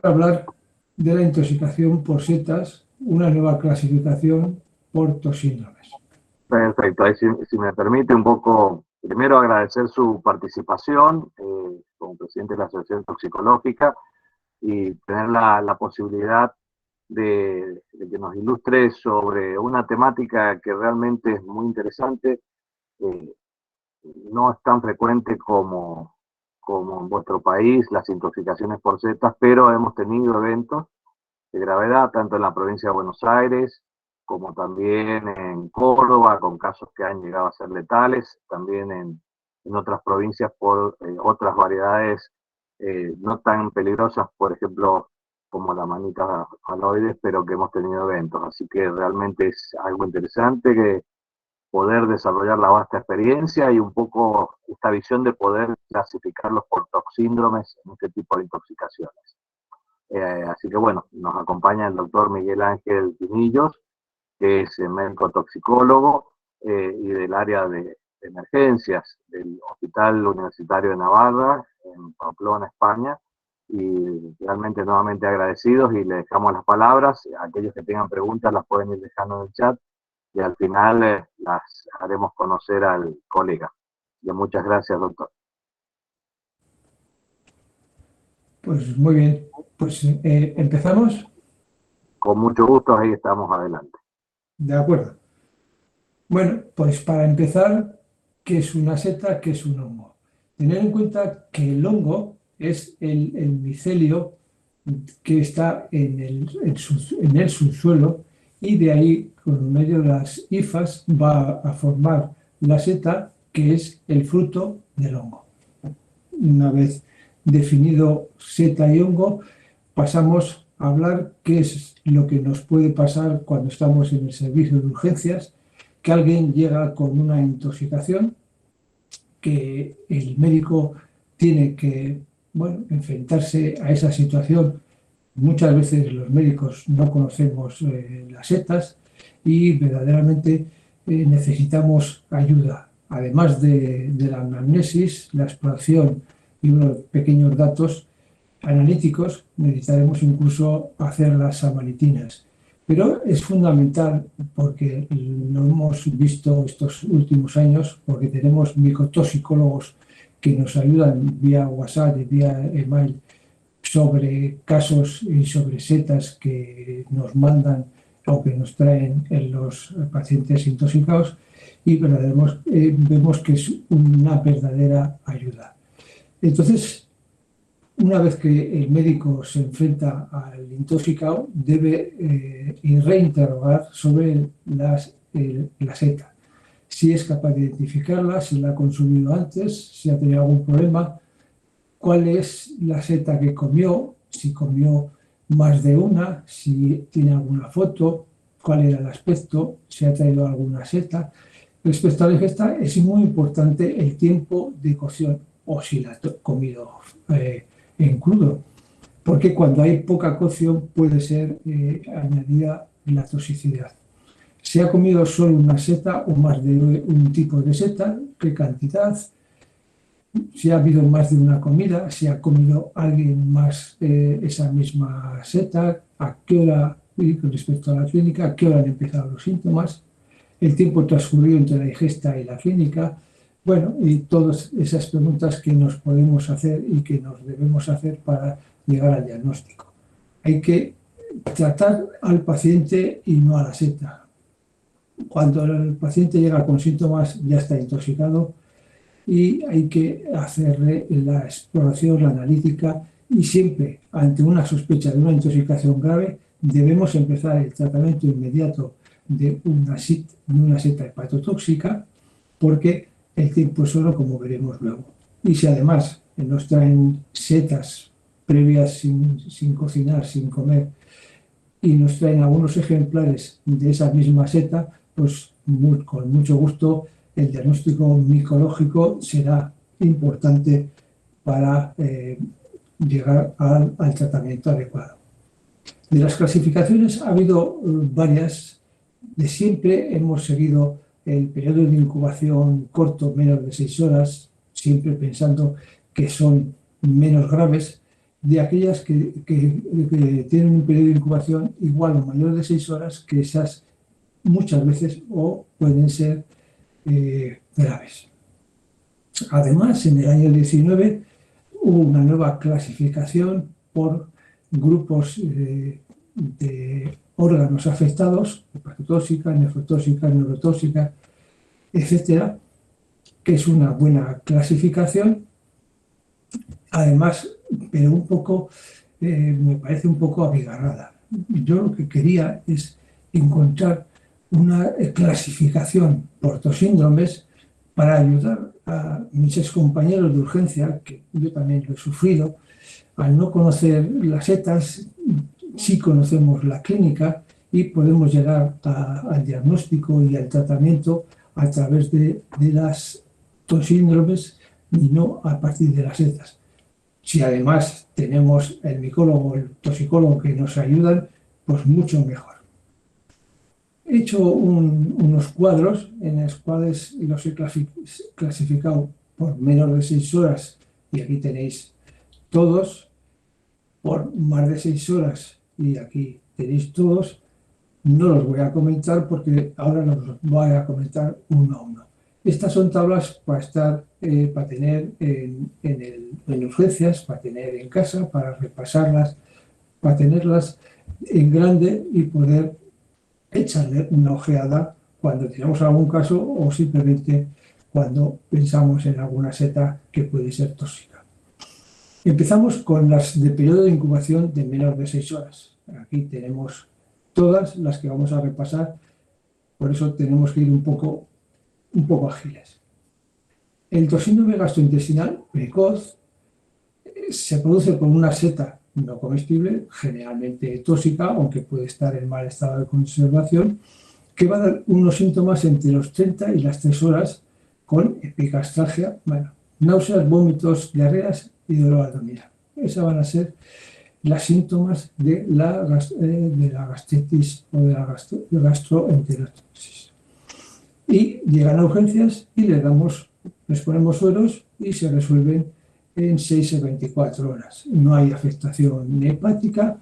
hablar de la intoxicación por setas, una nueva clasificación por toxíndromes. Perfecto, ahí si me permite un poco, primero agradecer su participación como presidente de la Asociación Toxicológica y tener la posibilidad de que nos ilustre sobre una temática que realmente es muy interesante. No es tan frecuente como en vuestro país las intoxicaciones por setas, pero hemos tenido eventos de gravedad tanto en la provincia de Buenos Aires como también en Córdoba, con casos que han llegado a ser letales, también en otras provincias por otras variedades no tan peligrosas, por ejemplo, como la manita faloides, pero que hemos tenido eventos. Así que realmente es algo interesante que poder desarrollar la vasta experiencia y un poco esta visión de poder clasificarlos por toxíndromes en este tipo de intoxicaciones. Así que bueno, nos acompaña el doctor Miguel Ángel Pinillos, que es médico toxicólogo y del área de emergencias del Hospital Universitario de Navarra, en Pamplona, España. Y realmente nuevamente agradecidos y le dejamos las palabras. Aquellos que tengan preguntas las pueden ir dejando en el chat y al final las haremos conocer al colega. Y muchas gracias, doctor. Pues muy bien, pues empezamos. Con mucho gusto, ahí estamos adelante. De acuerdo. Bueno, pues para empezar, ¿qué es una seta? ¿Qué es un hongo? Tener en cuenta que el hongo es el micelio que está en el subsuelo y de ahí, con medio de las hifas, va a formar la seta, que es el fruto del hongo. Una vez definido seta y hongo, pasamos a hablar qué es lo que nos puede pasar cuando estamos en el servicio de urgencias, que alguien llega con una intoxicación, que el médico tiene que, bueno, enfrentarse a esa situación. Muchas veces los médicos no conocemos las setas y verdaderamente necesitamos ayuda. Además de la anamnesis, la exploración y unos pequeños datos analíticos, necesitaremos incluso hacer las samaritinas. Pero es fundamental, porque lo hemos visto estos últimos años, porque tenemos micotoxicólogos que nos ayudan vía WhatsApp y vía email sobre casos y sobre setas que nos mandan o que nos traen en los pacientes intoxicados, y vemos que es una verdadera ayuda. Entonces, una vez que el médico se enfrenta al intoxicado, debe reinterrogar sobre la seta. Si es capaz de identificarla, si la ha consumido antes, si ha tenido algún problema, cuál es la seta que comió, si comió más de una, si tiene alguna foto, cuál era el aspecto, si ha traído alguna seta. Respecto a la ingesta, es muy importante el tiempo de cocción o si la ha comido en crudo, porque cuando hay poca cocción puede ser añadida la toxicidad. Si ha comido solo una seta o más de un tipo de seta, qué cantidad, si ha habido más de una comida, si ha comido alguien más esa misma seta, a qué hora, y con respecto a la clínica, a qué hora han empezado los síntomas, el tiempo transcurrido entre la ingesta y la clínica. Bueno, y todas esas preguntas que nos podemos hacer y que nos debemos hacer para llegar al diagnóstico. Hay que tratar al paciente y no a la seta. Cuando el paciente llega con síntomas, ya está intoxicado y hay que hacerle la exploración, la analítica, y siempre ante una sospecha de una intoxicación grave debemos empezar el tratamiento inmediato de una seta hepatotóxica, porque el tiempo es oro, como veremos luego. Y si además nos traen setas previas sin cocinar, sin comer, y nos traen algunos ejemplares de esa misma seta, pues con mucho gusto el diagnóstico micológico será importante para llegar al tratamiento adecuado. De las clasificaciones ha habido varias. De siempre hemos seguido el periodo de incubación corto, menos de 6 horas, siempre pensando que son menos graves, de aquellas que tienen un periodo de incubación igual o mayor de 6 horas, que esas muchas veces o pueden ser graves. Además, en el año 19 hubo una nueva clasificación por grupos de órganos afectados, hepatotóxica, nefrotóxica, neurotóxica, etcétera, que es una buena clasificación. Además, pero me parece un poco abigarrada. Yo lo que quería es encontrar una clasificación por tosíndromes para ayudar a mis excompañeros de urgencia, que yo también lo he sufrido. Al no conocer las setas, sí conocemos la clínica y podemos llegar al diagnóstico y al tratamiento a través de las tosíndromes y no a partir de las setas. Si además tenemos el micólogo o el toxicólogo que nos ayudan, pues mucho mejor. He hecho unos cuadros en los cuales los he clasificado por menos de 6 horas, y aquí tenéis todos, por más de 6 horas, y aquí tenéis todos. No los voy a comentar porque ahora los voy a comentar uno a uno. Estas son tablas para tener en urgencias, para tener en casa, para repasarlas, para tenerlas en grande y poder echarle una ojeada cuando tenemos algún caso o simplemente cuando pensamos en alguna seta que puede ser tóxica. Empezamos con las de periodo de incubación de menos de 6 horas. Aquí tenemos todas las que vamos a repasar, por eso tenemos que ir un poco ágiles. El tosíndrome gastrointestinal precoz se produce con una seta no comestible, generalmente tóxica, aunque puede estar en mal estado de conservación, que va a dar unos síntomas entre los 30 y las 3 horas con epigastralgia, náuseas, vómitos, diarreas y dolor abdominal. Esas van a ser los síntomas de la gastritis o de la gastroenteritis. Y llegan a urgencias y les ponemos sueros y se resuelven en 6 a 24 horas. No hay afectación hepática,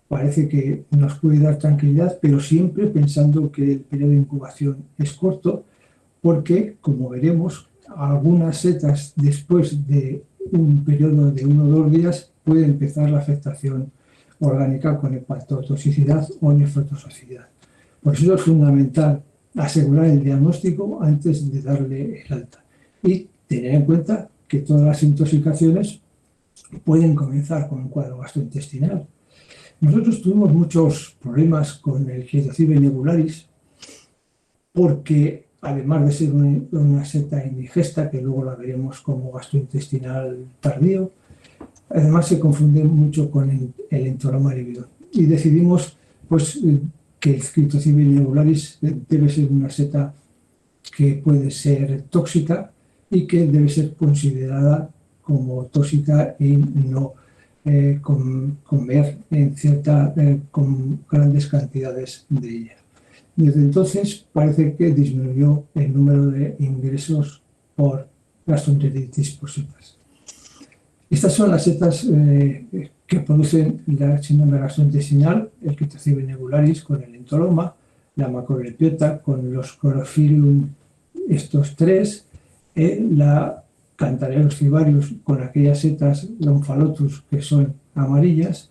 parece que nos puede dar tranquilidad, pero siempre pensando que el periodo de incubación es corto, porque, como veremos, algunas setas después de un periodo de 1 o 2 días puede empezar la afectación orgánica con hepatotoxicidad o nefrotoxicidad. Por eso es fundamental asegurar el diagnóstico antes de darle el alta y tener en cuenta que todas las intoxicaciones pueden comenzar con un cuadro gastrointestinal. Nosotros tuvimos muchos problemas con el Clitocybe nebularis porque, además de ser una seta indigesta, que luego la veremos como gastrointestinal tardío, además se confunde mucho con el entoloma lívido. Y decidimos que el Clitocybe nebularis debe ser una seta que puede ser tóxica y que debe ser considerada como tóxica y no comer con grandes cantidades de ella. Desde entonces parece que disminuyó el número de ingresos por gastroenteritis por setas. Estas son las setas que producen la síndrome gastrointestinal, el Clitocybe nebularis con el entoloma, la macrolepiota con los Chlorophyllium, estos 3, la Canthareus cibarius con aquellas setas Lomphalotus que son amarillas,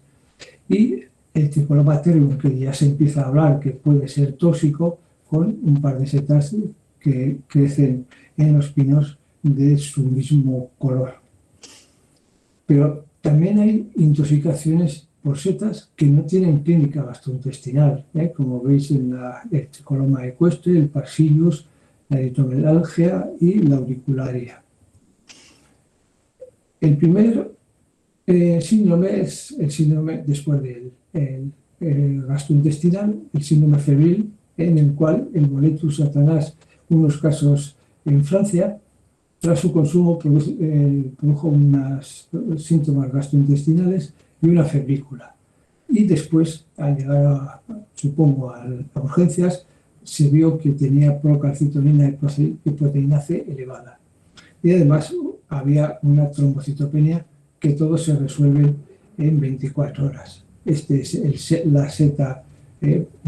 y el Tricolomaterium, que ya se empieza a hablar que puede ser tóxico, con un par de setas que crecen en los pinos de su mismo color. Pero también hay intoxicaciones por setas que no tienen clínica gastrointestinal, como veis en el Tricoloma equestre, el Bacillus, la eritromelalgia y la auricularia. El primer síndrome es el síndrome después del gastrointestinal, el síndrome febril, en el cual el Boletus satanás, unos casos en Francia, tras su consumo produjo unos síntomas gastrointestinales y una febrícula. Y después, al llegar a urgencias, se vio que tenía procalcitonina y proteína C elevada. Y además había una trombocitopenia, que todos se resuelven en 24 horas. Este es la seta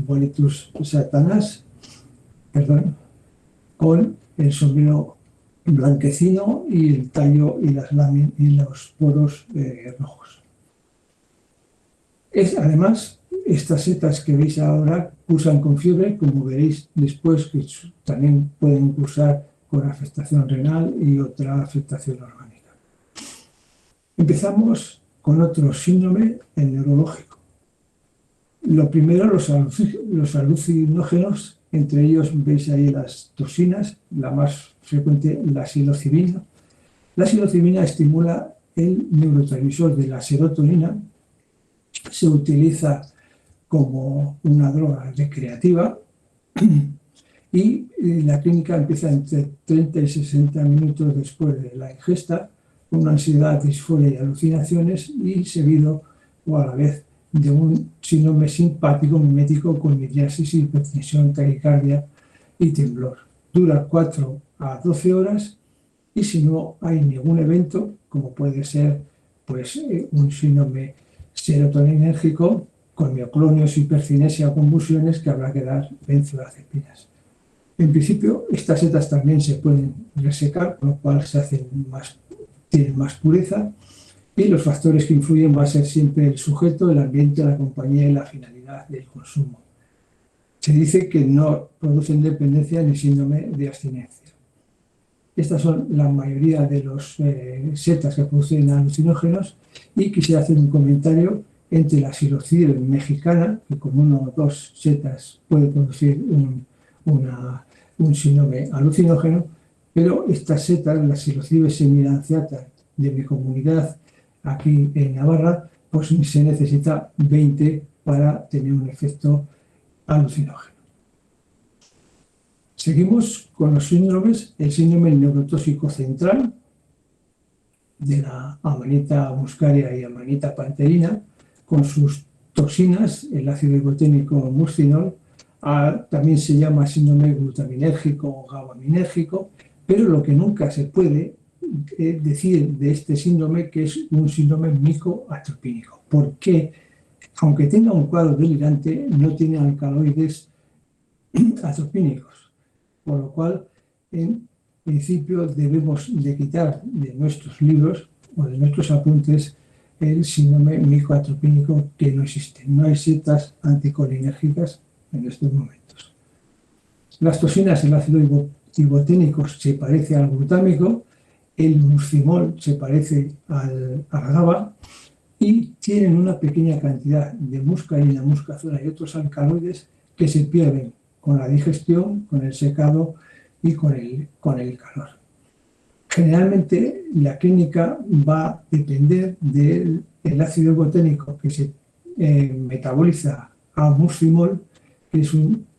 Boletus satanas, perdón, con el sombrero blanquecino y el tallo y las láminas y los poros rojos. Además, estas setas que veis ahora cursan con fiebre, como veréis después, que también pueden cursar con afectación renal y otra afectación orgánica. Empezamos con otro síndrome, el neurológico. Lo primero, los alucinógenos, entre ellos veis ahí las toxinas, la más frecuente, la psilocibina. La psilocibina estimula el neurotransmisor de la serotonina, se utiliza como una droga recreativa y la clínica empieza entre 30 y 60 minutos después de la ingesta, con una ansiedad, disforia y alucinaciones, y seguido o a la vez de un síndrome simpático mimético con midriasis, hipertensión, taquicardia y temblor. Dura 4 a 12 horas y si no hay ningún evento, como puede ser pues, un síndrome serotoninérgico con mioclonios, hipercinesia o convulsiones, que habrá que dar benzodiazepinas. En principio, estas setas también se pueden resecar, con lo cual tienen más pureza, y los factores que influyen va a ser siempre el sujeto, el ambiente, la compañía y la finalidad del consumo. Se dice que no producen dependencia ni síndrome de abstinencia. Estas son la mayoría de los setas que producen alucinógenos, y quisiera hacer un comentario entre la psilocibe mexicana, que con 1 o 2 setas puede producir un síndrome alucinógeno, pero estas setas, la psilocibe semilanciata de mi comunidad aquí en Navarra, pues se necesita 20 para tener un efecto alucinógeno. Seguimos con los síndromes. El síndrome neurotóxico central de la Amanita muscaria y Amanita panterina, con sus toxinas, el ácido hipoténico muscinol, también se llama síndrome glutaminérgico o gabaminérgico, pero lo que nunca se puede decir de este síndrome que es un síndrome micoatropínico, porque aunque tenga un cuadro delirante, no tiene alcaloides atropínicos, por lo cual en principio debemos de quitar de nuestros libros o de nuestros apuntes el síndrome micoatropínico, que no existe. No hay setas anticolinérgicas en estos momentos. Las toxinas, el ácido iboténico se parece al glutámico, el muscimol se parece al GABA y tienen una pequeña cantidad de muscarina, muscazona y otros alcaloides que se pierden con la digestión, con el secado y con el calor. Generalmente la clínica va a depender del ácido iboténico que se metaboliza a muscimol, que es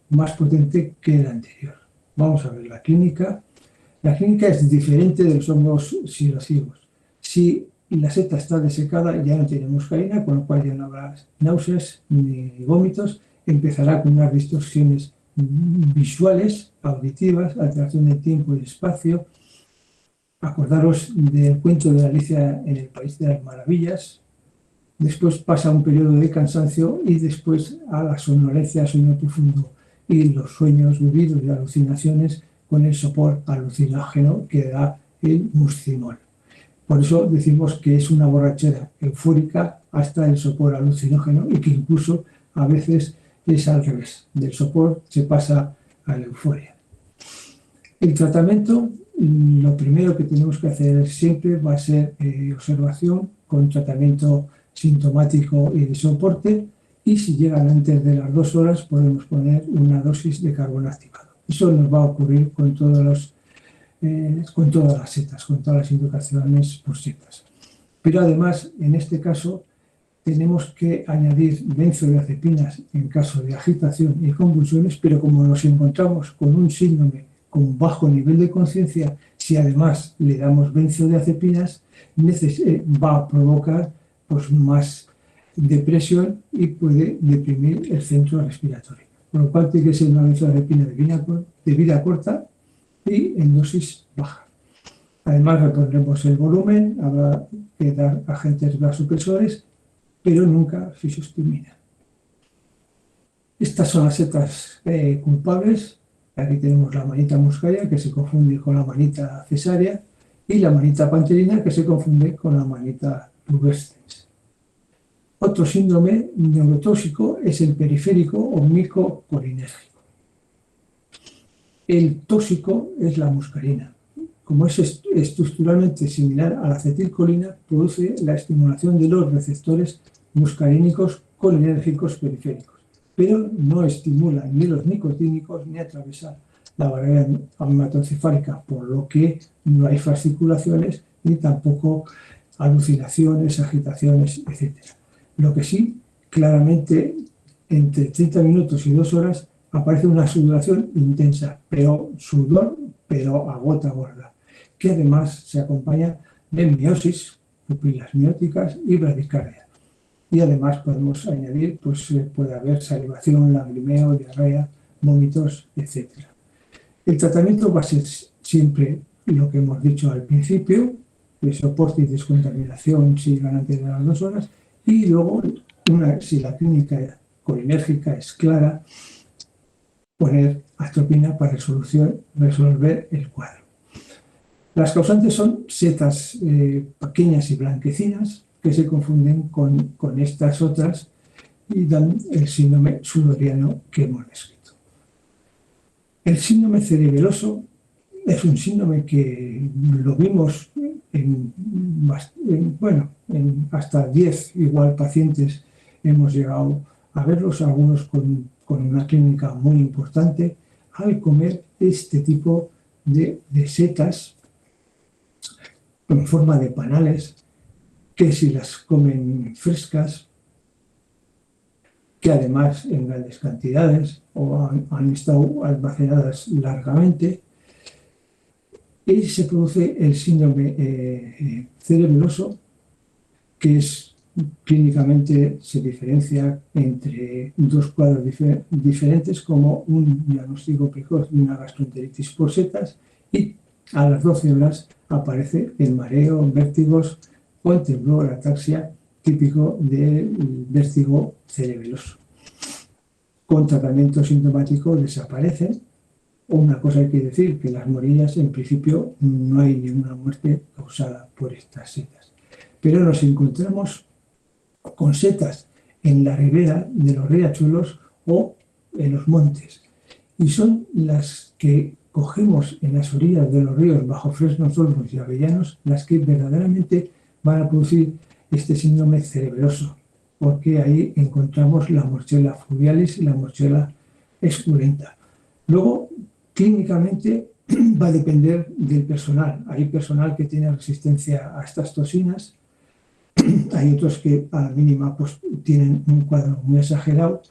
más potente que el anterior. Vamos a ver la clínica. La clínica es diferente de los hongos psilocibos. Si la seta está desecada, ya no tiene muscarina, con lo cual ya no habrá náuseas ni vómitos. Empezará con unas distorsiones visuales, auditivas, alteración de tiempo y espacio. Acordaros del cuento de Alicia en el País de las Maravillas. Después pasa un periodo de cansancio y después a la somnolencia, sueño profundo y los sueños vividos y alucinaciones con el sopor alucinógeno que da el muscimol. Por eso decimos que es una borrachera eufórica hasta el sopor alucinógeno, y que incluso a veces es al revés. Del sopor se pasa a la euforia. El tratamiento, lo primero que tenemos que hacer siempre va a ser observación con tratamiento sintomático y de soporte, y si llegan antes de las 2 horas podemos poner una dosis de carbón activado. Eso nos va a ocurrir con todas las setas, con todas las indicaciones por setas. Pero además, en este caso, tenemos que añadir benzodiazepinas en caso de agitación y convulsiones, pero como nos encontramos con un síndrome con bajo nivel de conciencia, si además le damos benzodiazepinas, va a provocar pues, más depresión y puede deprimir el centro respiratorio. Por lo cual tiene que ser una benzodiazepina de vida corta y en dosis baja. Además, repondremos el volumen, habrá que dar agentes vasopresores pero nunca fisostigmina. Estas son las setas culpables. Aquí tenemos la manita muscaria, que se confunde con la manita cesárea, y la manita panterina, que se confunde con la manita rubescens. Otro síndrome neurotóxico es el periférico o micocolinérgico. El tóxico es la muscarina. Como es estructuralmente similar a la acetilcolina, produce la estimulación de los receptores muscarínicos colinérgicos periféricos, pero no estimula ni los nicotínicos ni atraviesa la barrera hematocefálica, por lo que no hay fasciculaciones ni tampoco alucinaciones, agitaciones, etc. Lo que sí, claramente, entre 30 minutos y 2 horas aparece una sudoración intensa, pero a gota gorda, que además se acompaña de miosis, pupilas mióticas y bradicardia. Y además podemos añadir, pues puede haber salivación, lagrimeo, diarrea, vómitos, etc. El tratamiento va a ser siempre lo que hemos dicho al principio, de soporte y descontaminación si llegan antes de las 2 horas, y luego, si la clínica colinérgica es clara, poner atropina para resolver el cuadro. Las causantes son setas pequeñas y blanquecinas que se confunden con estas otras y dan el síndrome sudoriano que hemos descrito. El síndrome cerebeloso es un síndrome que lo vimos en hasta 10 igual pacientes hemos llegado a verlos, algunos con una clínica muy importante, al comer este tipo de setas en forma de panales, que si las comen frescas, que además en grandes cantidades o han estado almacenadas largamente, y se produce el síndrome cerebeloso, que es clínicamente se diferencia entre 2 cuadros diferentes, como un diagnóstico precoz de una gastroenteritis por setas, y a las 12 horas aparece el mareo, vértigos o el temblor, ataxia, típico del vértigo cerebeloso. Con tratamiento sintomático desaparece. Una cosa hay que decir, que las morillas en principio no hay ninguna muerte causada por estas setas. Pero nos encontramos con setas en la ribera de los riachuelos o en los montes. Y son las que cogemos en las orillas de los ríos bajo fresnos, olmos y avellanos las que verdaderamente van a producir este síndrome cerebeloso, porque ahí encontramos la Morchella fluvialis y la Morchella esculenta. Luego, clínicamente va a depender del personal. Hay personal que tiene resistencia a estas toxinas, hay otros que a la mínima pues, tienen un cuadro muy exagerado,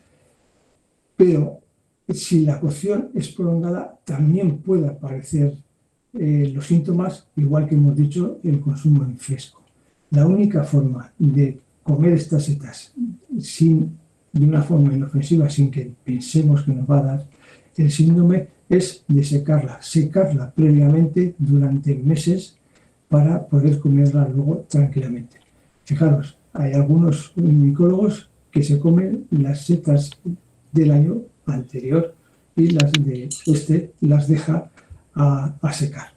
pero si la cocción es prolongada también puede aparecer los síntomas, igual que hemos dicho, el consumo en fresco. La única forma de comer estas setas de una forma inofensiva, sin que pensemos que nos va a dar el síndrome, es de secarla previamente durante meses para poder comerla luego tranquilamente. Fijaros, hay algunos micólogos que se comen las setas del año anterior y las de las deja a secar.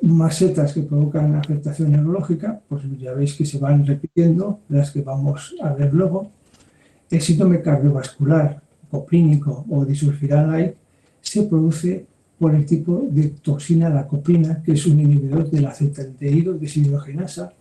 Más setas que provocan afectación neurológica, pues ya veis que se van repitiendo, las que vamos a ver luego. El síndrome cardiovascular, coprínico o disulfiram-like se produce por el tipo de toxina, la coprina, que es un inhibidor de la acetaldehído deshidrogenasa,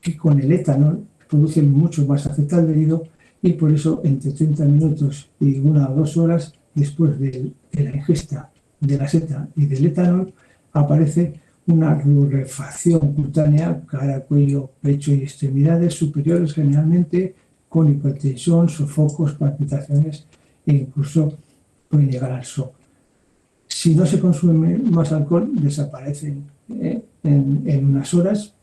que con el etanol produce mucho más acetaldehído, y por eso entre 30 minutos y 1 o 2 horas después de la ingesta de la seta y del etanol aparece una rurefacción cutánea, cara, cuello, pecho y extremidades superiores, generalmente con hipertensión, sofocos, palpitaciones e incluso puede llegar al shock. Si no se consume más alcohol, desaparecen en unas horas,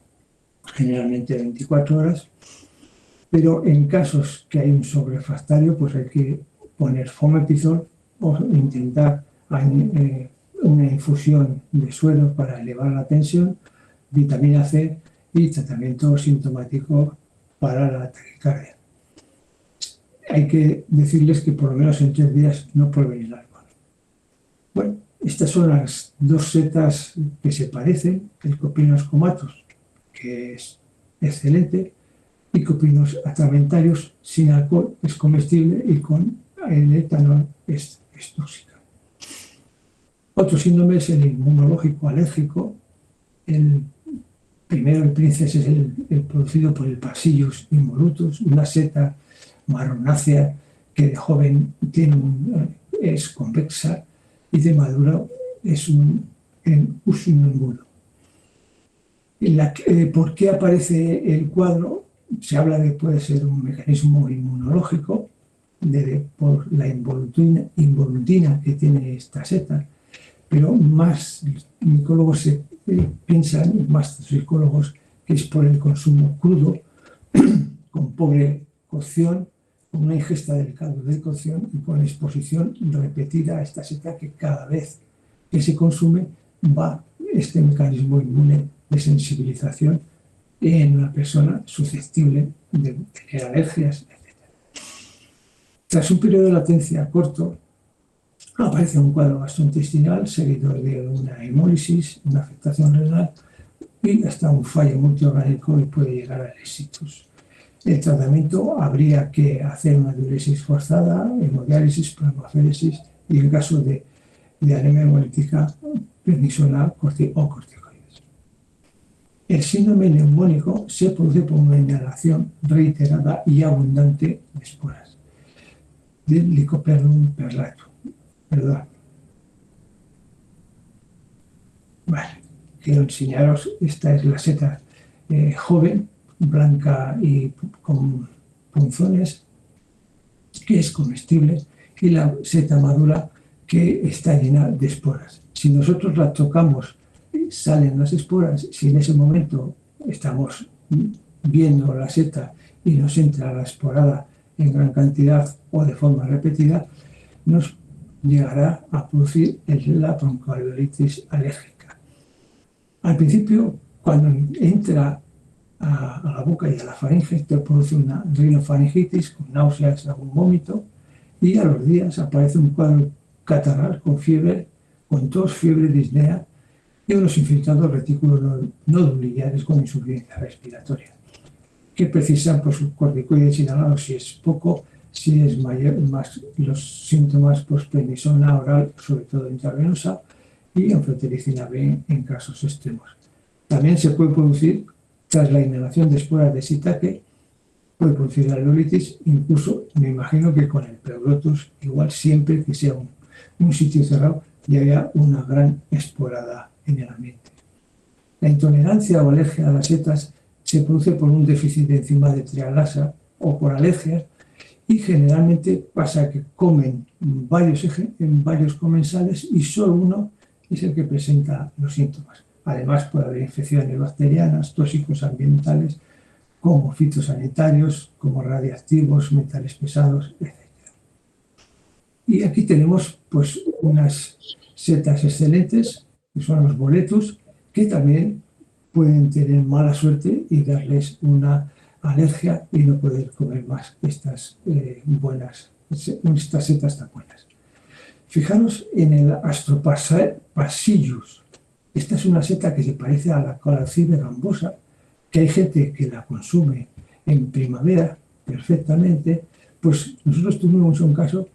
generalmente 24 horas, pero en casos que hay un sobrefactario, pues hay que poner fomepizol o intentar una infusión de suero para elevar la tensión, vitamina C y tratamiento sintomático para la taquicardia. Hay que decirles que por lo menos en 3 días no prueben el alcohol. Bueno, estas son las 2 setas que se parecen, el Copinos comatus, que es excelente, y Copinos atramentarius sin alcohol es comestible y con el etanol es tóxica. Otro síndrome es el inmunológico alérgico. El princes es el producido por el Pachyllus involutus, una seta marronácea que de joven es convexa y de maduro es un imbudo. ¿Por qué aparece el cuadro? Se habla de que puede ser un mecanismo inmunológico por la involutina que tiene esta seta, pero más micólogos piensan, más psicólogos, que es por el consumo crudo, con pobre cocción, con una ingesta del caldo de cocción y con exposición repetida a esta seta, que cada vez que se consume va este mecanismo inmune de sensibilización en una persona susceptible de tener alergias, etc. Tras un periodo de latencia corto, aparece un cuadro gastrointestinal seguido de una hemólisis, una afectación renal y hasta un fallo multiorgánico y puede llegar al exitus. El tratamiento habría que hacer una diuresis forzada, hemodiálisis, plasmaféresis y en caso de anemia hemolítica, prednisona o corticoides. El síndrome neumónico se produce por una inhalación reiterada y abundante de esporas del Lycoperdum perlatum. Perdón. Vale, quiero enseñaros, esta es la seta joven, blanca y con punzones, que es comestible, y la seta madura, que está llena de esporas. Si nosotros la tocamos, salen las esporas. Si en ese momento estamos viendo la seta y nos entra la esporada en gran cantidad o de forma repetida, nos llegará a producir la broncoalveolitis alérgica. Al principio, cuando entra a la boca y a la faringe, te produce una rinofaringitis con náuseas, algún vómito, y a los días aparece un cuadro catarral con fiebre, con tos, fiebre, disnea y unos infiltrados retículos nodulillares con insuficiencia respiratoria, que precisan por sus corticoides inhalados si es poco, si es mayor, más los síntomas, pues prednisona oral, sobre todo intravenosa, y anfotericina B en casos extremos. También se puede producir, tras la inhalación de esporas de shiitake, puede producir alveolitis, incluso me imagino que con el pleurotus, igual siempre que sea un sitio cerrado y haya una gran esporada en el ambiente. La intolerancia o alergia a las setas se produce por un déficit de enzima de trialasa o por alergias, y generalmente pasa que comen varios comensales y solo uno es el que presenta los síntomas. Además puede haber infecciones bacterianas, tóxicos ambientales, como fitosanitarios, como radiactivos, metales pesados, etc. Y aquí tenemos pues unas setas excelentes, que son los boletus, que también pueden tener mala suerte y darles una alergia y no poder comer más estas setas tan buenas. Fijaros en el Astropachyllus. Esta es una seta que se parece a la Calacibe gambosa, que hay gente que la consume en primavera perfectamente. Pues nosotros tuvimos un caso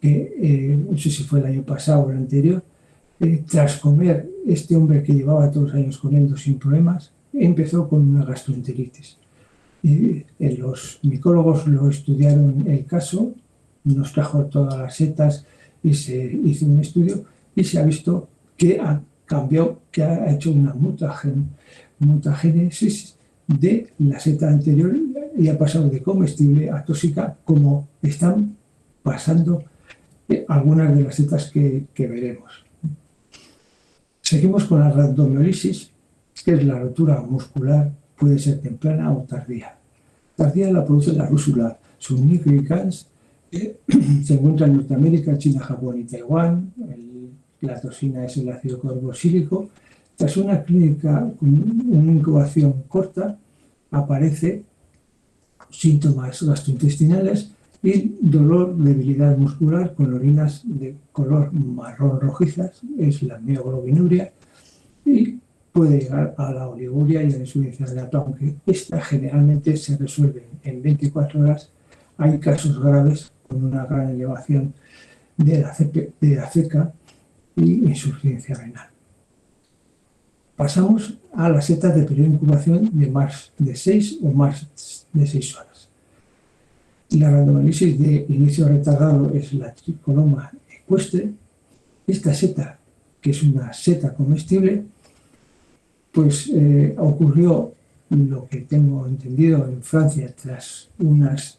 que, no sé si fue el año pasado o el anterior, tras comer, este hombre que llevaba todos los años comiendo sin problemas, empezó con una gastroenteritis. Y los micólogos lo estudiaron el caso, nos trajo todas las setas y se hizo un estudio y se ha visto que ha cambiado, que ha hecho una mutagénesis de la seta anterior y ha pasado de comestible a tóxica, como están pasando algunas de las setas que veremos. Seguimos con la rhabdomiolisis, que es la rotura muscular, puede ser temprana o tardía. Tardía la produce la rúsula subnigricans, que se encuentra en Norteamérica, China, Japón y Taiwán. La toxina es el ácido carboxílico. Tras una clínica con una incubación corta, aparece síntomas gastrointestinales y dolor, debilidad muscular con orinas de color marrón rojizas, es la mioglobinuria, y puede llegar a la oliguria y a la insuficiencia renal, aunque esta generalmente se resuelve en 24 horas. Hay casos graves con una gran elevación de la ceca y insuficiencia renal. Pasamos a las setas de periodo de incubación de más de 6 o más de 6 horas. La rhabdomyolysis de inicio retardado es la tricoloma ecuestre. Esta seta, que es una seta comestible, pues ocurrió lo que tengo entendido en Francia tras unas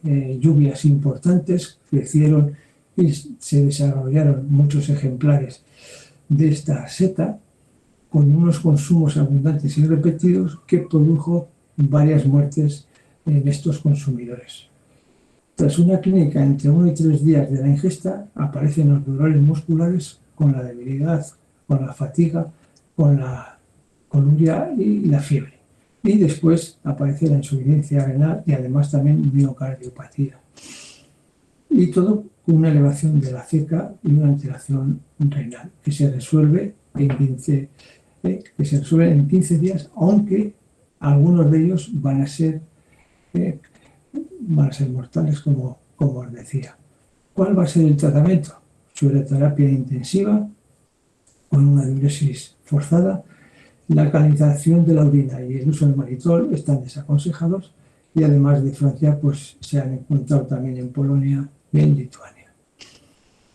lluvias importantes, crecieron y se desarrollaron muchos ejemplares de esta seta con unos consumos abundantes y repetidos que produjo varias muertes en estos consumidores. Tras una clínica entre 1 y 3 días de la ingesta, aparecen los dolores musculares con la debilidad, con la fatiga, con la coluria y la fiebre. Y después aparece la insuficiencia renal y además también miocardiopatía. Y todo con una elevación de la ceca y una alteración renal que se resuelve en 15 días, aunque algunos de ellos van a ser mortales, como os decía. ¿Cuál va a ser el tratamiento? Sueroterapia intensiva con una diuresis forzada. La alcalinización de la orina y el uso del mannitol están desaconsejados, y además de Francia, pues se han encontrado también en Polonia y en Lituania.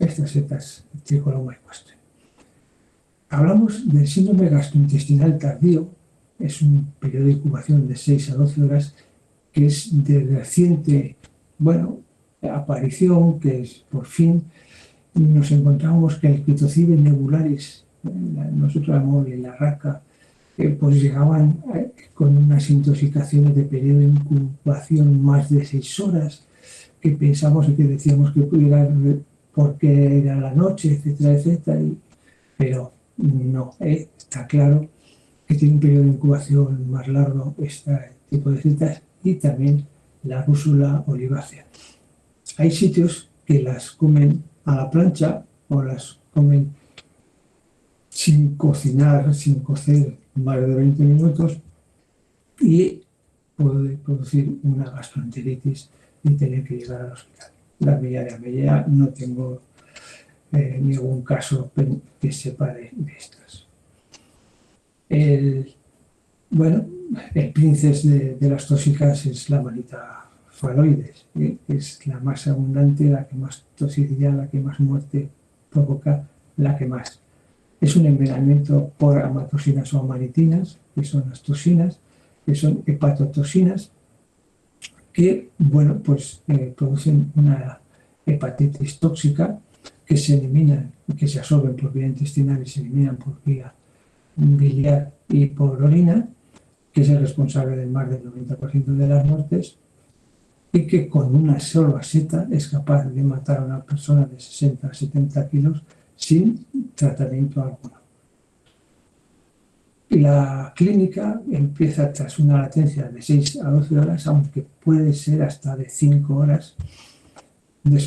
Estas setas tricoloma ecuestre. Hablamos del síndrome gastrointestinal tardío. Es un periodo de incubación de 6 a 12 horas que es de reciente, aparición, que es por fin nos encontramos que el Critocibe nebularis, nosotros llamamos la raca, pues llegaban con unas intoxicaciones de periodo de incubación más de 6 horas, que pensamos y que decíamos que pudiera porque era la noche, etcétera, etcétera, pero no, está claro que tiene un periodo de incubación más largo este tipo de setas, y también la rúsula olivácea. Hay sitios que las comen a la plancha o las comen sin cocinar, sin cocer más de 20 minutos, y puede producir una gastroenteritis y tener que llegar al hospital. La miliaria no tengo ningún caso que sepa de estas. El princes de las tóxicas es la manita faloides, es la más abundante, la que más toxicidad, la que más muerte provoca, la que más. Es un envenenamiento por amatoxinas o amanitinas, que son las toxinas, que son hepatotoxinas, que producen una hepatitis tóxica, que se eliminan, que se absorben por vía intestinal y se eliminan por vía biliar y por orina, que es el responsable de más del 90% de las muertes, y que con una sola seta es capaz de matar a una persona de 60 a 70 kilos sin tratamiento alguno. La clínica empieza tras una latencia de 6 a 12 horas, aunque puede ser hasta de 5 horas,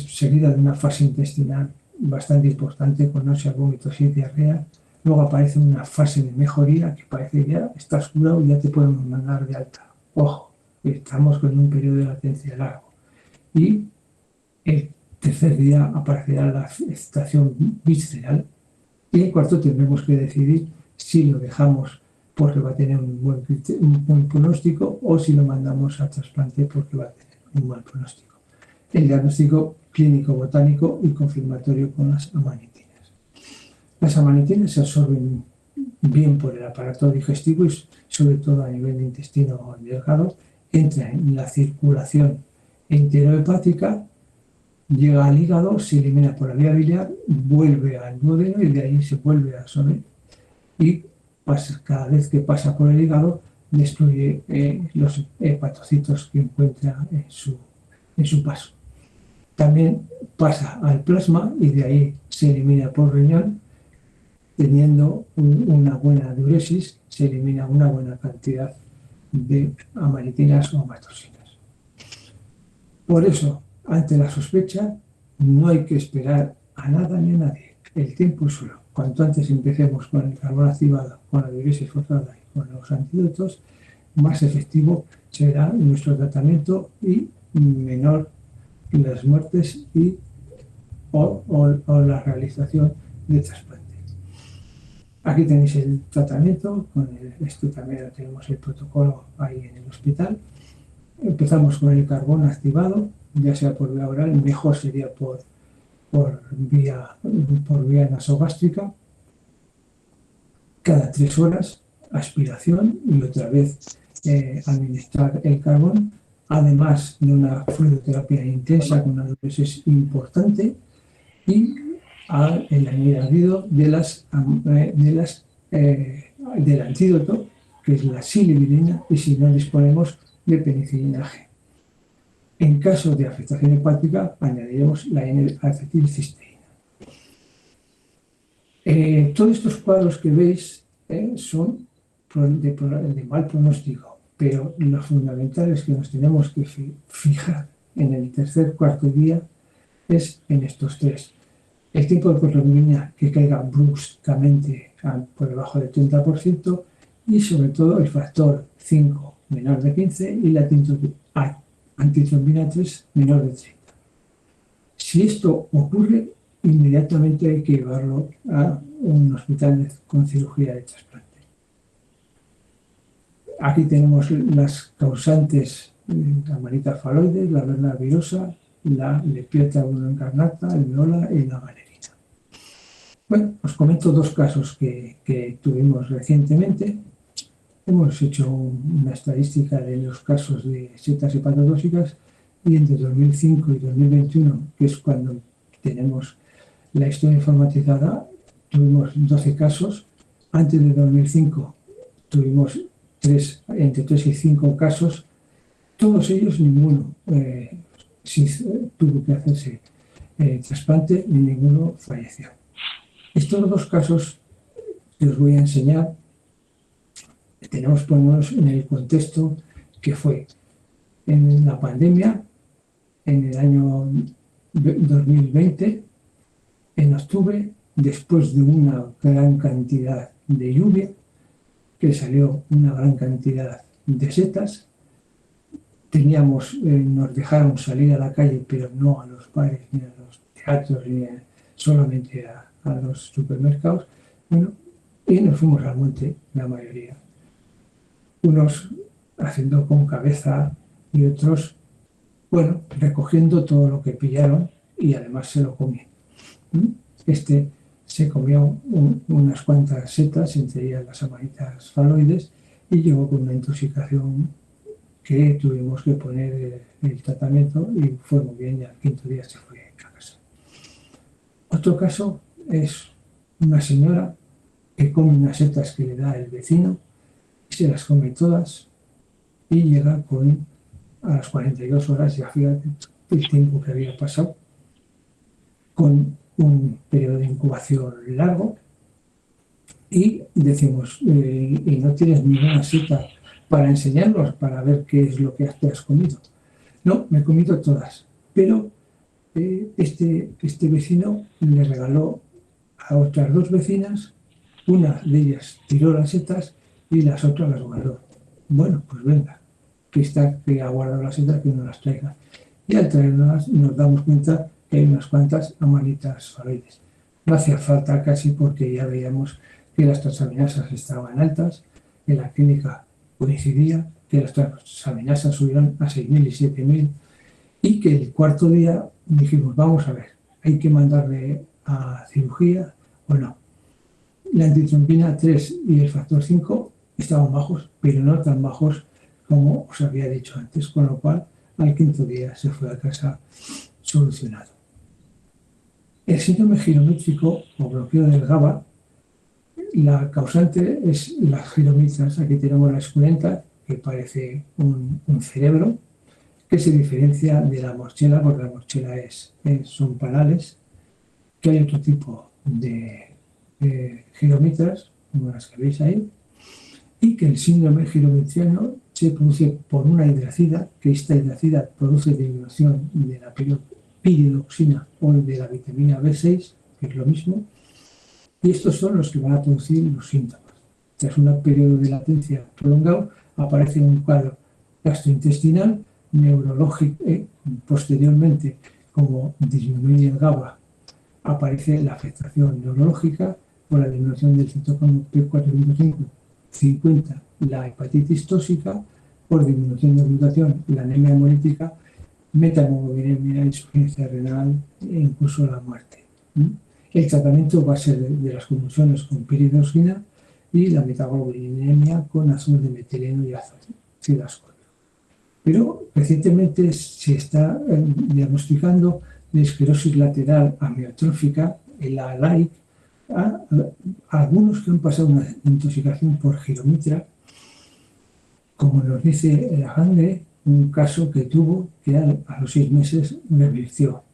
seguida de una fase intestinal bastante importante con náuseas, vómitos y diarrea. Luego aparece una fase de mejoría que parece que ya estás curado y ya te podemos mandar de alta. Ojo, estamos con un periodo de latencia largo. Y el tercer día aparecerá la excitación visceral, y el cuarto tendremos que decidir si lo dejamos porque va a tener un buen pronóstico, o si lo mandamos a trasplante porque va a tener un mal pronóstico. El diagnóstico clínico, botánico y confirmatorio con las amanitinas. Las amanitinas se absorben bien por el aparato digestivo y sobre todo a nivel de intestino delgado, entra en la circulación enterohepática, llega al hígado, se elimina por la vía biliar, vuelve al duodeno y de ahí se vuelve a absorber, y cada vez que pasa por el hígado destruye los hepatocitos que encuentra en su paso. También pasa al plasma y de ahí se elimina por riñón, teniendo una buena diuresis, se elimina una buena cantidad de amanitinas o amatoxinas. Por eso, ante la sospecha, no hay que esperar a nada ni a nadie. El tiempo es oro. Cuanto antes empecemos con el carbón activado, con la diuresis forzada y con los antídotos, más efectivo será nuestro tratamiento y menor las muertes o la realización de trasplantes. Aquí tenéis el tratamiento, esto también tenemos el protocolo ahí en el hospital. Empezamos con el carbón activado, ya sea por vía oral, mejor sería por vía nasogástrica, cada 3 horas, aspiración y otra vez administrar el carbón, además de una fluidoterapia intensa con una dosis importante y el añadido del antídoto, que es la silivirina, y si no disponemos de penicilina G. En caso de afectación hepática, añadiremos la N-acetilcisteína. Todos estos cuadros que veis son de mal pronóstico, pero lo fundamental es que nos tenemos que fijar en el tercer, cuarto día, es en estos 3. El tiempo de protrombina que caiga bruscamente por debajo del 30% y sobre todo el factor 5 menor de 15 y la antitrombina 3 menor de 30. Si esto ocurre, inmediatamente hay que llevarlo a un hospital con cirugía de trasplante. Aquí tenemos las causantes, la manita faloides, la verna virosa, la Lepiota encarnata, el viola y la valerina. Bueno, os comento 2 casos que tuvimos recientemente. Hemos hecho una estadística de los casos de setas hepatotóxicas y entre 2005 y 2021, que es cuando tenemos la historia informatizada, tuvimos 12 casos. Antes de 2005 tuvimos entre 3 y 5 casos. Todos ellos, ninguno tuvo que hacerse trasplante ni ninguno falleció. Estos 2 casos que os voy a enseñar tenemos que ponernos en el contexto que fue en la pandemia, en el año 2020, en octubre, después de una gran cantidad de lluvia, que salió una gran cantidad de setas. Nos dejaron salir a la calle, pero no a los bares, ni a los teatros, ni solamente a los supermercados. Bueno, y nos fuimos al monte, la mayoría. Unos haciendo con cabeza y otros, bueno, recogiendo todo lo que pillaron y además se lo comían. Se comió unas cuantas setas, entre ellas las amanitas faloides, y llegó con una intoxicación que tuvimos que poner el tratamiento y fue muy bien, y al 5.º día se fue a casa. Otro caso es una señora que come unas setas que le da el vecino y se las come todas y llega a las 42 horas, ya fíjate el tiempo que había pasado, con un periodo de incubación largo y decimos, y no tienes ninguna seta para enseñarnos, para ver qué es lo que te has comido. No, me he comido todas, pero este vecino le regaló a otras 2 vecinas, una de ellas tiró las setas y las otras las guardó. Bueno, pues venga, que ha guardado las setas, que no las traiga. Y al traerlas nos damos cuenta que hay unas cuantas amanitas faloides. No hacía falta casi, porque ya veíamos que las transaminasas estaban altas, en la clínica coincidía que las transaminasas subieron a 6.000 y 7.000 y que el 4.º día dijimos, vamos a ver, ¿hay que mandarle a cirugía o no? La antitrombina 3 y el factor 5 estaban bajos, pero no tan bajos como os había dicho antes, con lo cual al 5.º día se fue a casa solucionado. El síndrome girométrico o bloqueo del GABA, la causante es las giromitras. Aquí tenemos la esculenta, que parece un cerebro, que se diferencia de la morchela, porque la morchela son panales, que hay otro tipo de giromitras, como las que veis ahí, y que el síndrome girometriano se produce por una hidracida, que esta hidracida produce disminución de la piridoxina o de la vitamina B6, que es lo mismo, y estos son los que van a producir los síntomas. Tras un periodo de latencia prolongado, aparece un cuadro gastrointestinal, neurológico, posteriormente, como disminuye el GABA, aparece la afectación neurológica por la disminución del citocromo P450, la hepatitis tóxica, por disminución de glutación, la anemia hemolítica, metamoglobinemia, insuficiencia renal e incluso la muerte. El tratamiento va a ser de las convulsiones con piridoxina y la metamoglobinemia con azul de metileno y ácido ascórbico. Pero recientemente se está diagnosticando la esclerosis lateral amiotrófica, la LAIC, a algunos que han pasado una intoxicación por giromitra, como nos dice la Hangre, un caso que tuvo que a los 6 meses revirtió.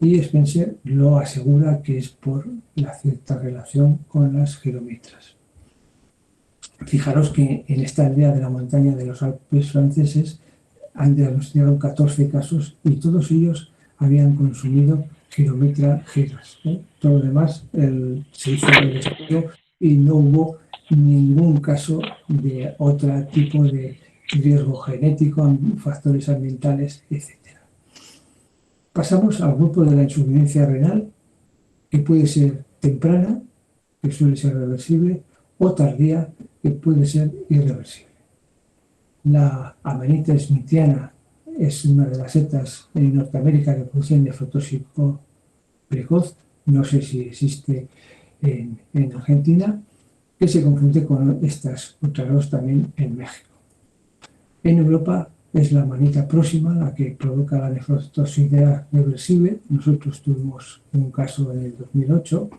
Y Spencer lo asegura que es por la cierta relación con las giromitras. Fijaros que en esta aldea de la montaña de los Alpes franceses han diagnosticado 14 casos y todos ellos habían consumido giromitra giras. Todo lo demás se hizo el estudio y no hubo ningún caso de otro tipo de riesgo genético, factores ambientales, etc. Pasamos al grupo de la insuficiencia renal, que puede ser temprana, que suele ser reversible, o tardía, que puede ser irreversible. La amanita smithiana es una de las setas en Norteamérica que producen nefrotóxico precoz, no sé si existe en Argentina, que se confunde con estas otras dos también en México. En Europa es la amanita próxima la que provoca la nefrotoxicidad reversible. Nosotros tuvimos un caso en el 2008.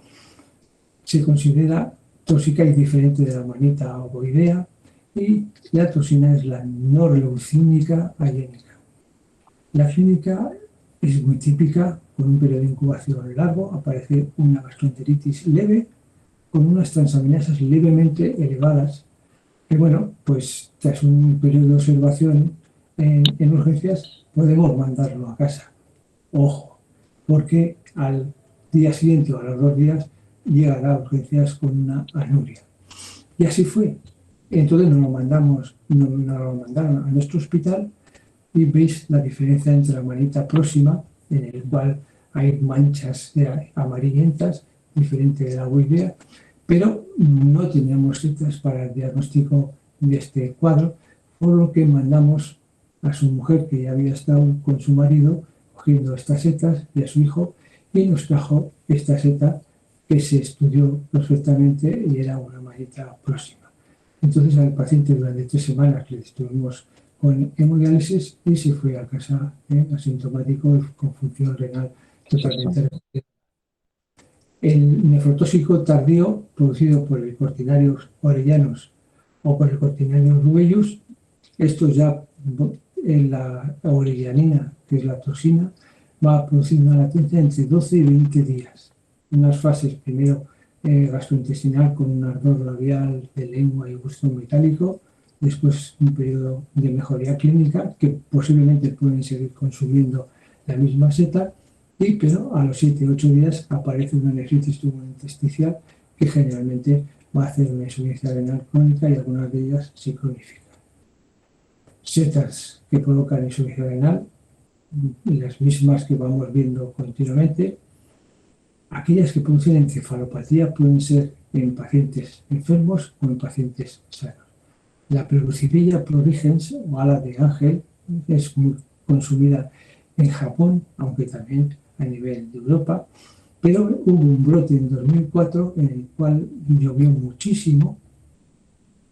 Se considera tóxica y diferente de la amanita ovoidea, y la toxina es la norleucínica ayénica. La clínica es muy típica, con un periodo de incubación largo, aparece una gastroenteritis leve con unas transaminasas levemente elevadas, que bueno, pues tras un periodo de observación en urgencias podemos mandarlo a casa. Ojo, porque al día siguiente o a los 2 días llegará a urgencias con una anuria. Y así fue. Entonces nos lo mandaron a nuestro hospital y veis la diferencia entre la manita próxima, en el cual hay manchas amarillentas, diferente de la ovoidea, pero no teníamos setas para el diagnóstico de este cuadro, por lo que mandamos a su mujer, que ya había estado con su marido, cogiendo estas setas, y a su hijo, y nos trajo esta seta que se estudió perfectamente y era una manita próxima. Entonces al paciente durante 3 semanas le estuvimos con hemodiálisis y se fue a casa asintomático con función renal totalmente recuperada. El nefrotóxico tardío producido por el Cortinarius orellanos o por el Cortinarius rubellus, esto ya en la orellanina, que es la toxina, va a producir una latencia entre 12 y 20 días. Unas fases primero gastrointestinal con un ardor labial de lengua y gusto metálico, después un periodo de mejoría clínica que posiblemente pueden seguir consumiendo la misma seta, pero a los 7 o 8 días aparece una nefritis tubulointestinal que generalmente va a hacer una insuficiencia renal crónica y algunas de ellas se cronifican. Setas que provocan insuficiencia renal, las mismas que vamos viendo continuamente. Aquellas que producen encefalopatía pueden ser en pacientes enfermos o en pacientes sanos. La Pleurucipilla prurigens o ala de ángel es muy consumida en Japón, aunque también a nivel de Europa, pero hubo un brote en 2004 en el cual llovió muchísimo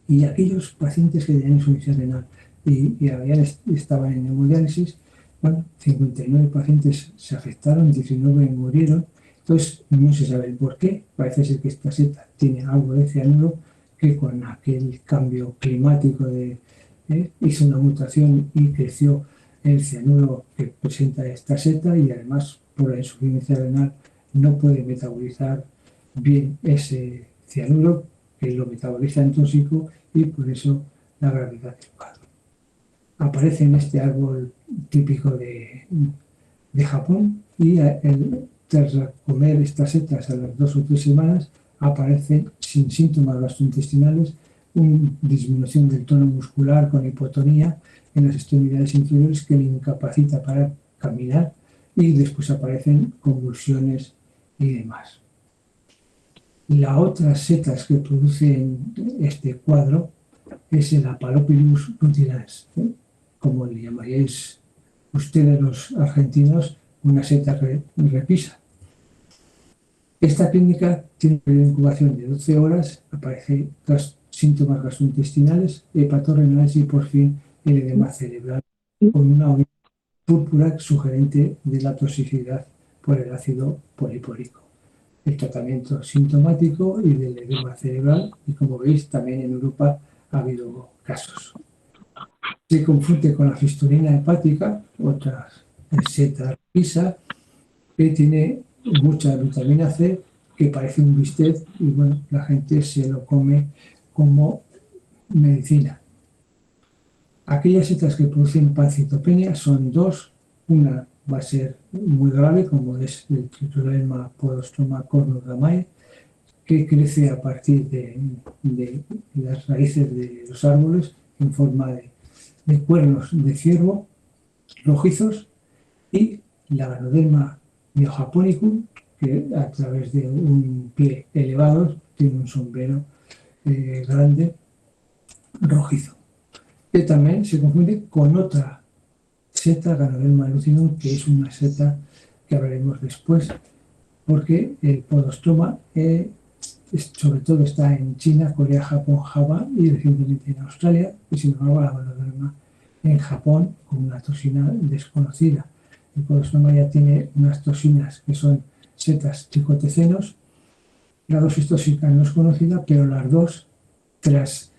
y aquellos pacientes que tenían insuficiencia renal y estaban en hemodiálisis, 59 pacientes se afectaron, 19 murieron. Entonces no se sabe el por qué. Parece ser que esta seta tiene algo de cianuro que con aquel cambio climático hizo una mutación y creció el cianuro que presenta esta seta, y además por la insuficiencia renal no puede metabolizar bien ese cianuro que lo metaboliza en tóxico y por eso la gravedad del cuadro. Aparece en este árbol típico de Japón y tras comer estas setas a las 2 o 3 semanas aparecen sin síntomas gastrointestinales, una disminución del tono muscular con hipotonía en las extremidades inferiores que le incapacita para caminar y después aparecen convulsiones y demás. La otra setas que producen este cuadro es el Apalopilus rutinans, como le llamaríais ustedes los argentinos, una seta repisa. Esta clínica tiene una incubación de 12 horas, aparecen síntomas gastrointestinales, hepatorrenales y por fin el edema cerebral con una orina púrpura sugerente de la toxicidad por el ácido polipórico. El tratamiento sintomático y del edema cerebral, y como veis también en Europa ha habido casos. Se confunde con la fistulina hepática, otra seta repisa, que tiene mucha vitamina C, que parece un bistec y bueno, la gente se lo come como medicina. Aquellas setas que producen pancitopenia son dos. Una va a ser muy grave, como es el Trichoderma Podostroma cornudamae, que crece a partir de las raíces de los árboles en forma de cuernos de ciervo rojizos, y la Ganoderma myojaponicum, que a través de un pie elevado tiene un sombrero grande rojizo, que también se confunde con otra seta, Ganoderma lucidum, que es una seta que hablaremos después, porque el podostroma sobre todo está en China, Corea, Japón, Java y recientemente en Australia, y sin embargo la Ganoderma en Japón con una toxina desconocida. El podostroma ya tiene unas toxinas que son setas tricotecenos. La dosis tóxica no es conocida, pero las dos, tras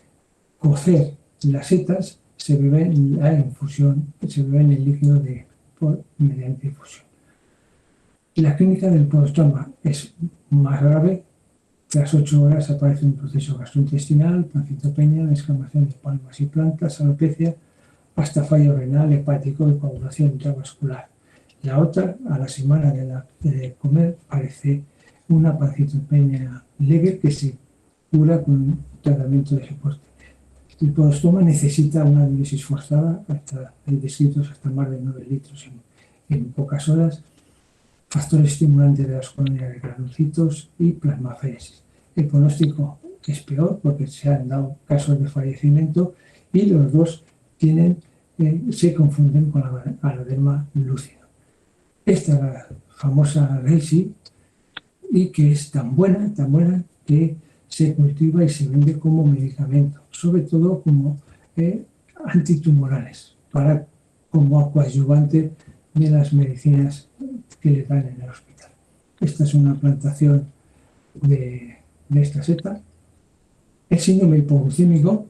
cocer las setas, se beben la infusión, se beben el líquido mediante infusión. La clínica del podostroma es más grave. Tras 8 horas aparece un proceso gastrointestinal, pancitopenia, descamación de palmas y plantas, alopecia, hasta fallo renal, hepático y coagulación intravascular. La otra, a la semana de comer, aparece una pancitopenia leve que se cura con un tratamiento de soporte. El podostroma necesita una diuresis forzada, hay descritos hasta más de 9 litros en pocas horas, factores estimulantes de las colonias de granulocitos y plasmaféresis. El pronóstico es peor porque se han dado casos de fallecimiento y los dos se confunden con la Ganoderma lucidum. Esta es la famosa Reishi, y que es tan buena que se cultiva y se vende como medicamento, sobre todo como antitumorales, como coadyuvante de las medicinas que le dan en el hospital. Esta es una plantación de esta seta. El síndrome hipoglucémico,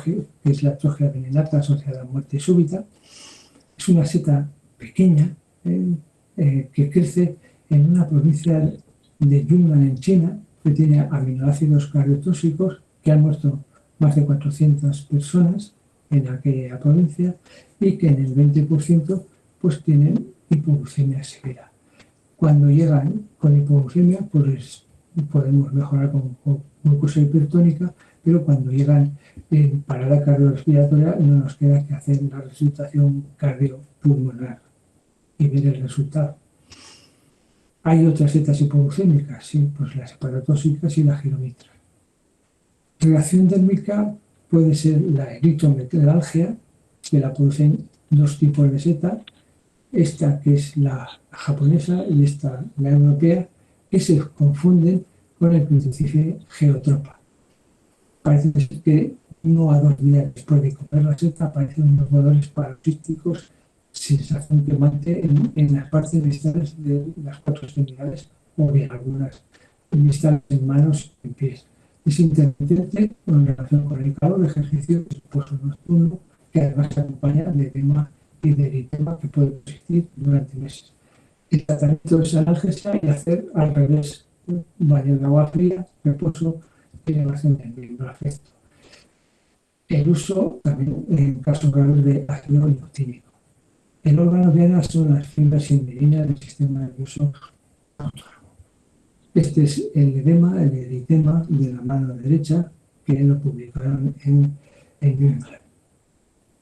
que es la atrofia venenata asociada a muerte súbita, es una seta pequeña que crece en una provincia de Yunnan en China, que tiene aminoácidos cardiotóxicos, que han muerto más de 400 personas en aquella provincia, y que en el 20% pues tienen hipoglucemia severa. Cuando llegan con hipoglucemia, pues podemos mejorar con glucosa hipertónica, pero cuando llegan en parada cardiorrespiratoria no nos queda que hacer la resucitación cardiopulmonar y ver el resultado. Hay otras setas hipoglucémicas, sí, pues las hepatotóxicas y la giromitra. Reacción dérmica puede ser la eritromelalgia, que la producen dos tipos de seta, esta que es la japonesa y esta la europea, que se confunden con el principio geotropa. Parece ser que 1 a 2 días después de comer la seta aparecen unos dolores paroxísticos, sensación quemante en las partes distales de las 4 extremidades o bien algunas distales en manos y en pies. Es intermitente en relación con el calor, ejercicio y reposo nocturno, que además se acompaña de edema y de eritema que puede persistir durante meses. El tratamiento es analgesia y hacer al revés baño de agua fría, reposo y elevación del miembro afecto. El uso también en casos graves de ácido nicotínico. El órgano diana son las fibras inmedinas del sistema nervioso autónomo. Este es el eritema de la mano derecha, que lo publicaron en New England.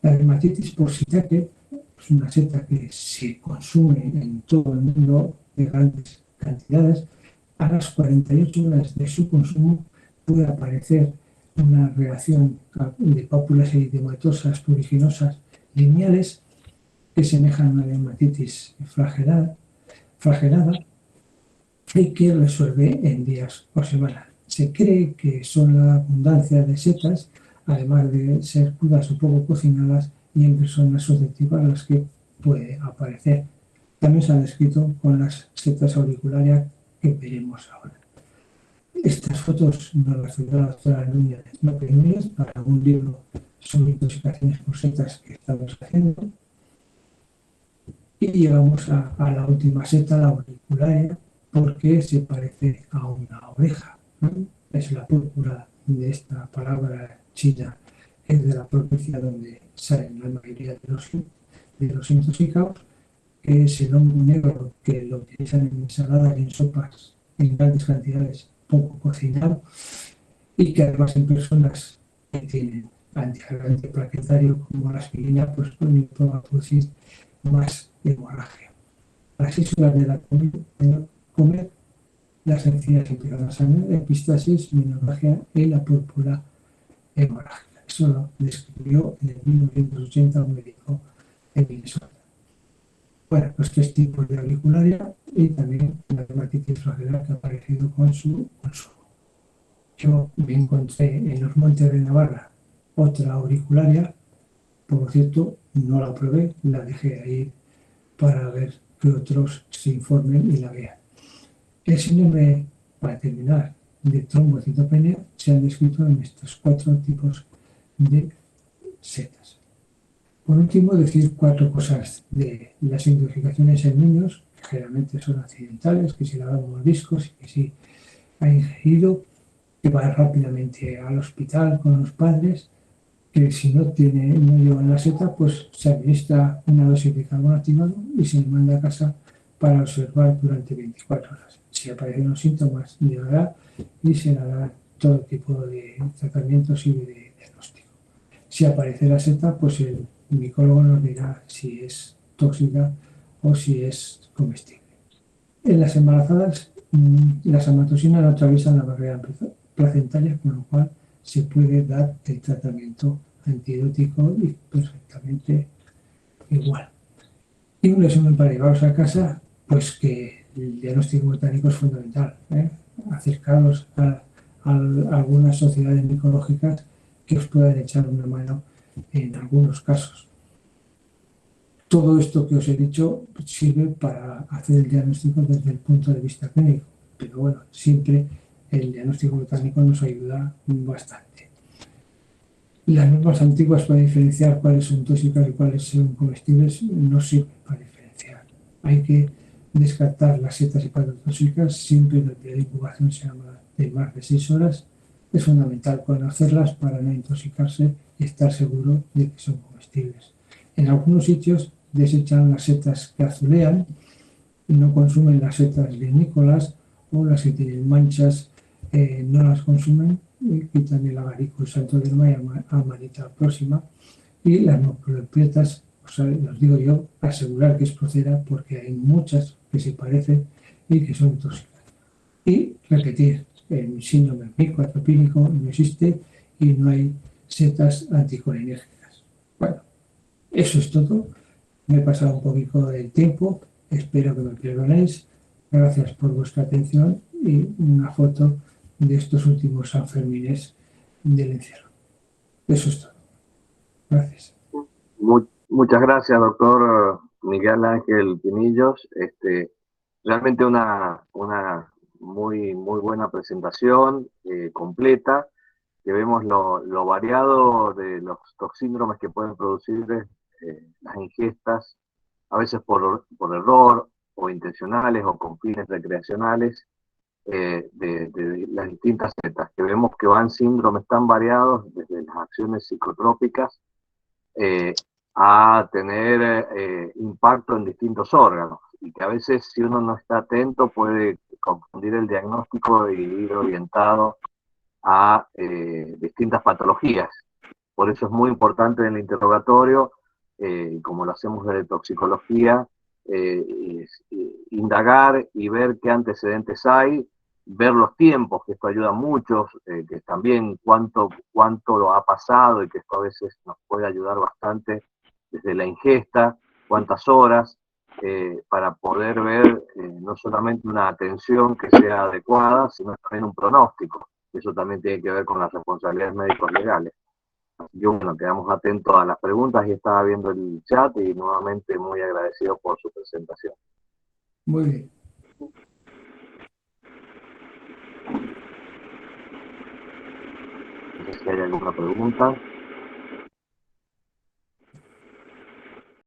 La dermatitis por shiitake es una seta que se consume en todo el mundo de grandes cantidades. A las 48 horas de su consumo puede aparecer una reacción de pápulas eritematosas pruriginosas lineales que semejan a una dermatitis flagelada y que resuelve en días o semanas. Se cree que son la abundancia de setas, además de ser crudas o poco cocinadas, y en personas susceptibles a las que puede aparecer. También se ha descrito con las setas auricularias que veremos ahora. Estas fotos nos las dio la doctora Núñez para un libro sobre intoxicaciones por setas que estamos haciendo. Y llegamos a la última seta, la auricularia, porque se parece a una oreja, ¿no? Es la púrpura de esta palabra china, es de la provincia donde salen la mayoría de los intoxicados, que es el hongo negro que lo utilizan en ensaladas y en sopas en grandes cantidades, poco cocinado, y que además en personas que tienen antiplaquetario como la aspirina, pues pueden producir más hemorragia. Las islas de la comer, las encías empiezan a sangrar, epistasis, menorragia y la púrpura hemorrágica. Eso lo describió en el 1980 un médico en Minnesota. Bueno, los tres tipos de auricularia y también la dermatitis flagelar que ha aparecido con su consumo. Yo me encontré en los Montes de Navarra otra auricularia, por cierto, no la probé, la dejé ahí para ver que otros se informen y la vean. El síndrome, para terminar, de trombocitopenia se han descrito en estos 4 tipos de setas. Por último, decir 4 cosas de las intoxicaciones en niños, que generalmente son accidentales, que si lavamos mordiscos y que si ha ingerido, que va rápidamente al hospital con los padres, que si no llevan la seta, pues se administra una dosis de carbono activado y se le manda a casa para observar durante 24 horas. Si aparecen los síntomas, llegará y se le hará todo tipo de tratamientos y de diagnóstico. Si aparece la seta, pues el micólogo nos dirá si es tóxica o si es comestible. En las embarazadas, las amatosinas no atraviesan la barrera placentaria, con lo cual se puede dar el tratamiento antibiótico y perfectamente igual. Y un resumen para llevaros a casa, pues que el diagnóstico botánico es fundamental, acercaros a algunas sociedades micológicas que os puedan echar una mano en algunos casos. Todo esto que os he dicho sirve para hacer el diagnóstico desde el punto de vista clínico, pero bueno, siempre el diagnóstico botánico nos ayuda bastante. Las normas antiguas para diferenciar cuáles son tóxicas y cuáles son comestibles no sirven para diferenciar. Hay que descartar las setas hepatotóxicas siempre que el periodo de incubación sea de más de 6 horas. Es fundamental conocerlas para no intoxicarse y estar seguro de que son comestibles. En algunos sitios desechan las setas que azulean y no consumen las setas vinícolas, o las que tienen manchas no las consumen y quitan el agarico y santoderma y amanita próxima. Y las musculoprietas, os digo yo, asegurar que es procera porque hay muchas que se parecen y que son tóxicas. Y repetir, el síndrome micoatropínico no existe y no hay setas anticolinérgicas. Bueno, eso es todo. Me he pasado un poquito del tiempo, espero que me perdonéis. Gracias por vuestra atención y una foto de estos últimos Sanfermines del encierro. Eso es todo. Gracias. Muchas gracias, doctor Miguel Ángel Pinillos. Realmente una muy buena presentación, completa, que vemos lo variado de los toxíndromes que pueden producir las ingestas, a veces por error o intencionales o con fines recreacionales, de las distintas setas, que vemos que van síndromes tan variados, desde las acciones psicotrópicas a tener impacto en distintos órganos, y que a veces, si uno no está atento, puede confundir el diagnóstico y ir orientado a distintas patologías. Por eso es muy importante en el interrogatorio, como lo hacemos desde toxicología, indagar y ver qué antecedentes hay, ver los tiempos, que esto ayuda mucho, que también cuánto lo ha pasado, y que esto a veces nos puede ayudar bastante desde la ingesta, cuántas horas, para poder ver no solamente una atención que sea adecuada, sino también un pronóstico. Eso también tiene que ver con las responsabilidades médicos legales. Así que bueno, quedamos atentos a las preguntas y estaba viendo el chat, y nuevamente muy agradecido por su presentación. Muy bien. No sé si hay alguna pregunta.